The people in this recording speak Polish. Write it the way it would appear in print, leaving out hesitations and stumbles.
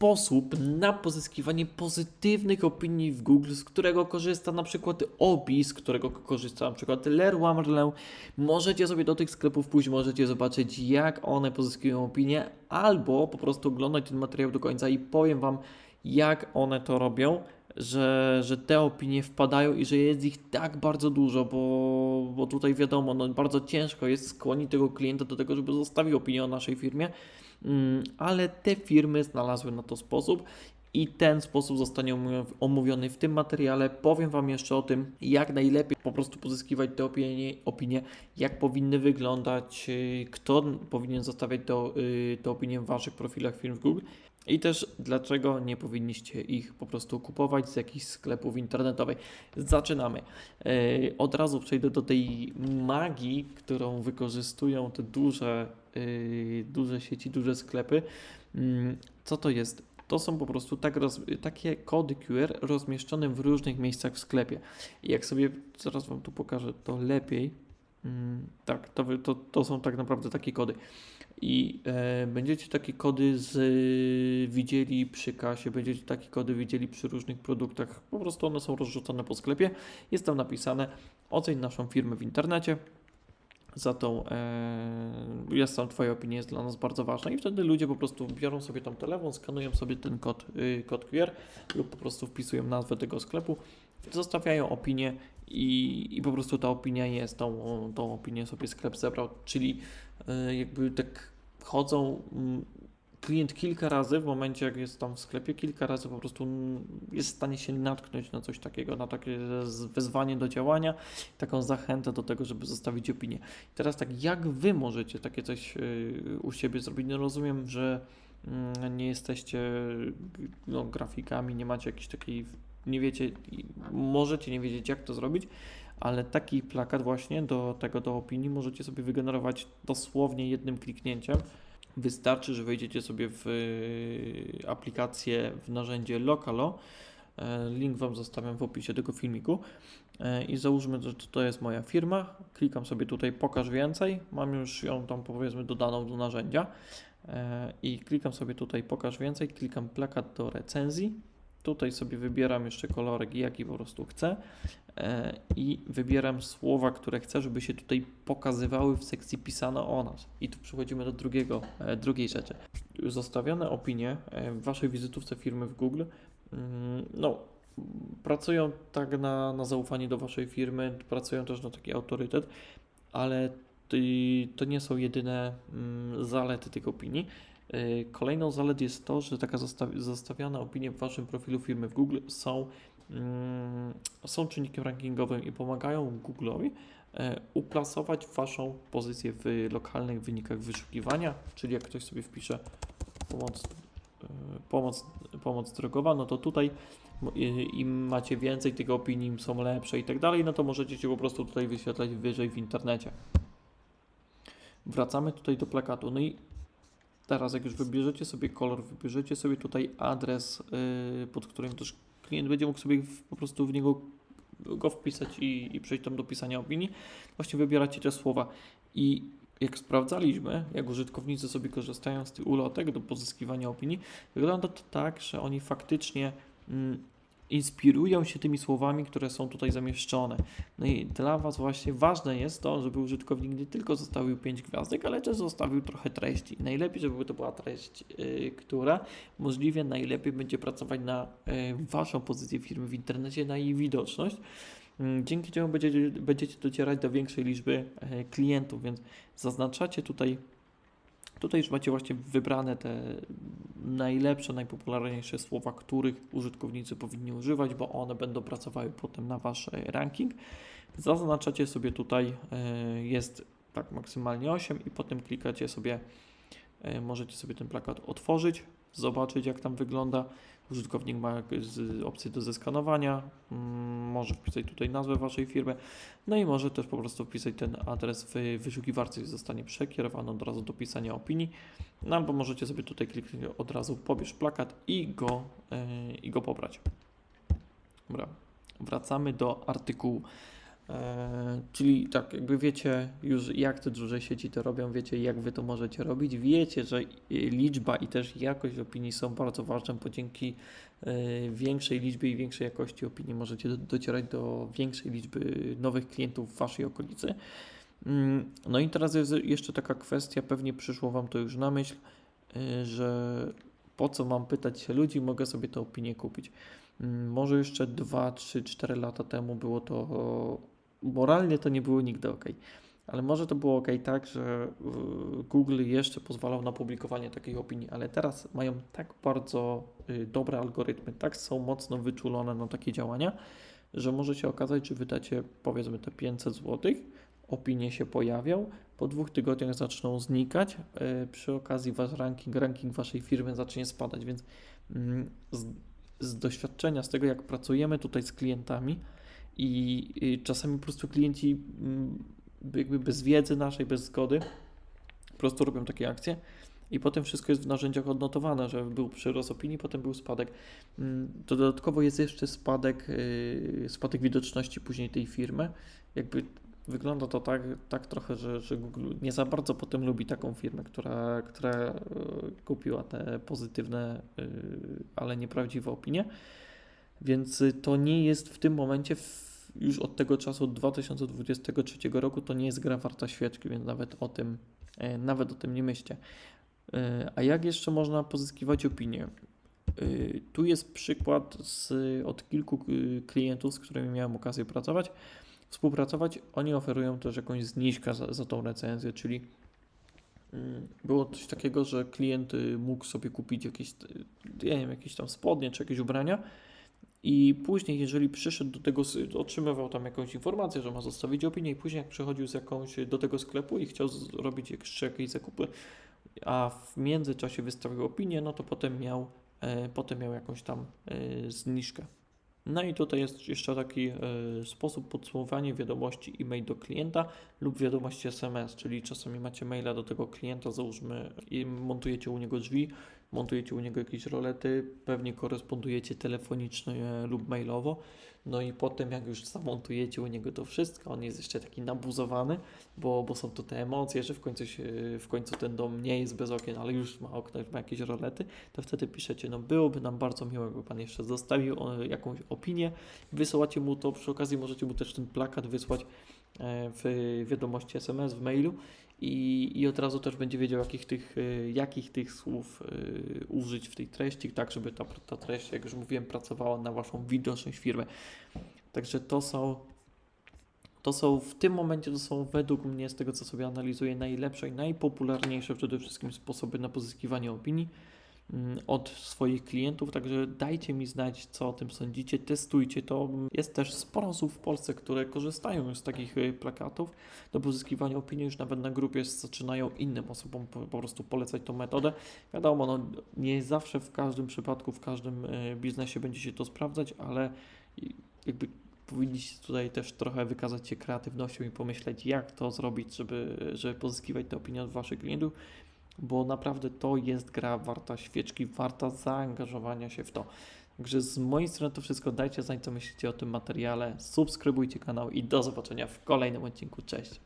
sposób na pozyskiwanie pozytywnych opinii w Google, z którego korzysta na przykład Obi, z którego korzysta na przykład Leroy Merlin. Możecie sobie do tych sklepów pójść, możecie zobaczyć, jak one pozyskują opinie, albo po prostu oglądać ten materiał do końca i powiem Wam, jak one to robią, że te opinie wpadają i że jest ich tak bardzo dużo, bo tutaj wiadomo, no bardzo ciężko jest skłonić tego klienta do tego, żeby zostawił opinię o naszej firmie, ale te firmy znalazły na to sposób i ten sposób zostanie omówiony w tym materiale. Powiem Wam jeszcze o tym, jak najlepiej po prostu pozyskiwać te opinie, jak powinny wyglądać, kto powinien zostawiać te opinie w Waszych profilach firm w Google i też dlaczego nie powinniście ich po prostu kupować z jakichś sklepów internetowych. Zaczynamy. Od razu przejdę do tej magii, którą wykorzystują te duże sieci, duże sklepy. Co to jest? To są po prostu takie kody QR rozmieszczone w różnych miejscach w sklepie. I jak sobie, zaraz Wam tu pokażę to lepiej. Tak, to są tak naprawdę takie kody. I będziecie takie kody widzieli przy kasie, będziecie takie kody widzieli przy różnych produktach. Po prostu one są rozrzucone po sklepie. Jest tam napisane: oceń naszą firmę w internecie. Jest tam Twoja opinia, jest dla nas bardzo ważna i wtedy ludzie po prostu biorą sobie tam telefon, skanują sobie ten kod QR lub po prostu wpisują nazwę tego sklepu, zostawiają opinię i po prostu ta opinia jest, tą opinię sobie sklep zebrał, czyli jakby tak chodzą klient kilka razy w momencie, jak jest tam w sklepie, kilka razy po prostu jest w stanie się natknąć na coś takiego, na takie wezwanie do działania, taką zachętę do tego, żeby zostawić opinię. Teraz tak, jak Wy możecie takie coś u siebie zrobić? No rozumiem, że nie jesteście grafikami, nie macie jakiejś takiej, nie wiecie, możecie nie wiedzieć, jak to zrobić, ale taki plakat właśnie do opinii możecie sobie wygenerować dosłownie jednym kliknięciem. Wystarczy, że wejdziecie sobie w aplikację, w narzędzie Lokalo. Link Wam zostawiam w opisie tego filmiku. I załóżmy, że to jest moja firma. Klikam sobie tutaj pokaż więcej. Mam już ją tam powiedzmy dodaną do narzędzia. I klikam sobie tutaj pokaż więcej. Klikam plakat do recenzji. Tutaj sobie wybieram jeszcze kolorek, jaki po prostu chcę i wybieram słowa, które chcę, żeby się tutaj pokazywały w sekcji pisano o nas. I tu przechodzimy do drugiej rzeczy. Zostawione opinie w Waszej wizytówce firmy w Google, pracują tak na zaufanie do Waszej firmy, pracują też na taki autorytet, ale to nie są jedyne zalety tych opinii. Kolejną zaletą jest to, że taka zostawiana opinia w Waszym profilu firmy w Google są czynnikiem rankingowym i pomagają Google'owi uplasować Waszą pozycję w lokalnych wynikach wyszukiwania, czyli jak ktoś sobie wpisze pomoc drogowa, no to tutaj im macie więcej tych opinii, im są lepsze i tak dalej, no to możecie się po prostu tutaj wyświetlać wyżej w internecie. Wracamy tutaj do plakatu, no i teraz jak już wybierzecie sobie kolor, wybierzecie sobie tutaj adres, pod którym też klient będzie mógł sobie po prostu w niego go wpisać i przejść tam do pisania opinii, właśnie wybieracie te słowa i jak sprawdzaliśmy, jak użytkownicy sobie korzystają z tych ulotek do pozyskiwania opinii, wygląda to tak, że oni faktycznie inspirują się tymi słowami, które są tutaj zamieszczone. No i dla Was właśnie ważne jest to, żeby użytkownik nie tylko zostawił 5 gwiazdek, ale też zostawił trochę treści. Najlepiej, żeby to była treść, która możliwie najlepiej będzie pracować na Waszą pozycję firmy w internecie, na jej widoczność, dzięki czemu będziecie docierać do większej liczby klientów, więc zaznaczacie tutaj już macie właśnie wybrane te najlepsze, najpopularniejsze słowa, których użytkownicy powinni używać, bo one będą pracowały potem na Wasz ranking. Zaznaczacie sobie tutaj, jest tak maksymalnie 8 i potem klikacie sobie, możecie sobie ten plakat otworzyć, zobaczyć jak tam wygląda. Użytkownik ma opcję do zeskanowania, może wpisać tutaj nazwę Waszej firmy, no i może też po prostu wpisać ten adres w wyszukiwarce i zostanie przekierowany od razu do pisania opinii, no albo możecie sobie tutaj kliknąć od razu pobierz plakat i go pobrać. Dobra, wracamy do artykułu. Czyli tak, jakby wiecie już jak te duże sieci to robią, wiecie jak wy to możecie robić, wiecie, że liczba i też jakość opinii są bardzo ważne, bo dzięki większej liczbie i większej jakości opinii możecie docierać do większej liczby nowych klientów w waszej okolicy. No i teraz jest jeszcze taka kwestia, pewnie przyszło wam to już na myśl, że po co mam pytać się ludzi, mogę sobie tę opinię kupić. Może jeszcze 2, 3, 4 lata temu było to moralnie to nie było nigdy ok. Ale może to było ok tak, że Google jeszcze pozwalał na publikowanie takich opinii, ale teraz mają tak bardzo dobre algorytmy, tak są mocno wyczulone na takie działania, że może się okazać, że wydacie powiedzmy te 500 zł, opinie się pojawią, po 2 tygodniach zaczną znikać, przy okazji wasz ranking waszej firmy zacznie spadać, więc z doświadczenia, z tego jak pracujemy tutaj z klientami i czasami po prostu klienci jakby bez wiedzy naszej, bez zgody po prostu robią takie akcje i potem wszystko jest w narzędziach odnotowane, że był przyrost opinii, potem był spadek. To dodatkowo jest jeszcze spadek widoczności później tej firmy. Jakby wygląda to tak trochę, że Google nie za bardzo potem lubi taką firmę, która kupiła te pozytywne, ale nieprawdziwe opinie. Więc to nie jest w tym momencie, już od tego czasu, od 2023 roku, to nie jest gra warta świeczki, więc nawet o tym nie myślcie. A jak jeszcze można pozyskiwać opinię? Tu jest przykład od kilku klientów, z którymi miałem okazję współpracować. Oni oferują też jakąś zniżkę za tą recenzję, czyli było coś takiego, że klient mógł sobie kupić jakieś tam spodnie czy jakieś ubrania i później, jeżeli przyszedł do tego, otrzymywał tam jakąś informację, że ma zostawić opinię i później jak przychodził do tego sklepu i chciał zrobić jeszcze jakieś zakupy, a w międzyczasie wystawił opinię, no to potem miał jakąś tam zniżkę. No i tutaj jest jeszcze taki sposób podsumowania wiadomości e-mail do klienta lub wiadomości SMS, czyli czasami macie maila do tego klienta, załóżmy, i montujecie u niego drzwi, montujecie u niego jakieś rolety, pewnie korespondujecie telefonicznie lub mailowo, no i potem jak już zamontujecie u niego to wszystko, on jest jeszcze taki nabuzowany, bo są to te emocje, że w końcu ten dom nie jest bez okien, ale już ma okna, już ma jakieś rolety, to wtedy piszecie, no byłoby nam bardzo miło, jakby Pan jeszcze zostawił jakąś opinię, wysyłacie mu to, przy okazji możecie mu też ten plakat wysłać w wiadomości SMS, w mailu i od razu też będzie wiedział, jakich tych słów użyć w tej treści, tak żeby ta treść, jak już mówiłem, pracowała na Waszą widoczność firmy. Także to są w tym momencie, to są według mnie, z tego co sobie analizuję, najlepsze i najpopularniejsze przede wszystkim sposoby na pozyskiwanie opinii od swoich klientów, także dajcie mi znać, co o tym sądzicie, testujcie to. Jest też sporo osób w Polsce, które korzystają już z takich plakatów do pozyskiwania opinii, już nawet na grupie zaczynają innym osobom po prostu polecać tą metodę. Wiadomo, no, nie zawsze w każdym przypadku, w każdym biznesie będzie się to sprawdzać, ale jakby powinniście tutaj też trochę wykazać się kreatywnością i pomyśleć, jak to zrobić, żeby pozyskiwać te opinie od Waszych klientów, bo naprawdę to jest gra warta świeczki, warta zaangażowania się w to. Także z mojej strony to wszystko. Dajcie znać, co myślicie o tym materiale, subskrybujcie kanał i do zobaczenia w kolejnym odcinku. Cześć!